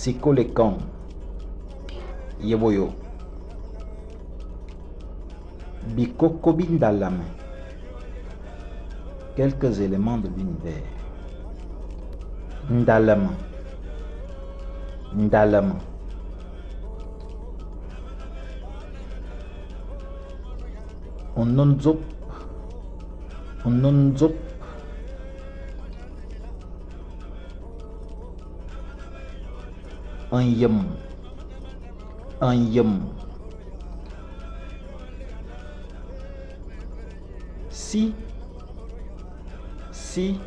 Siko le camp. Yeboyo. Bikoko Bindalame. Quelques éléments de l'univers. Ndalama. Ndalama. Ononzop. Ononzop. Un yem. Un yem. Si. Si.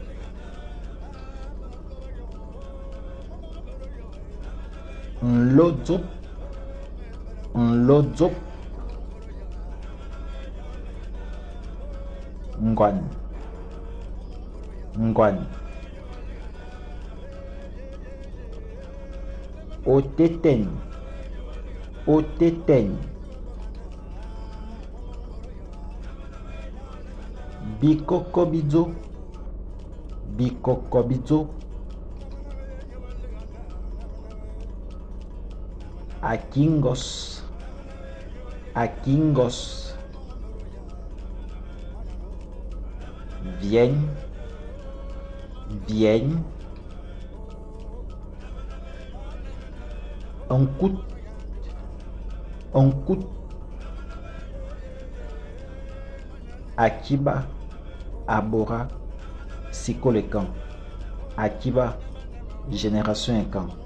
Un lodzop. Un lodzop. Ngwan. Ngwan. Oteten. Oteten. Bikokobizo. Bikokobizo. Akingos. Akingos. Vienne. Vienne. On coûte. On coûte. Akiba. Abora. Siko le camp. Akiba. Génération un camp.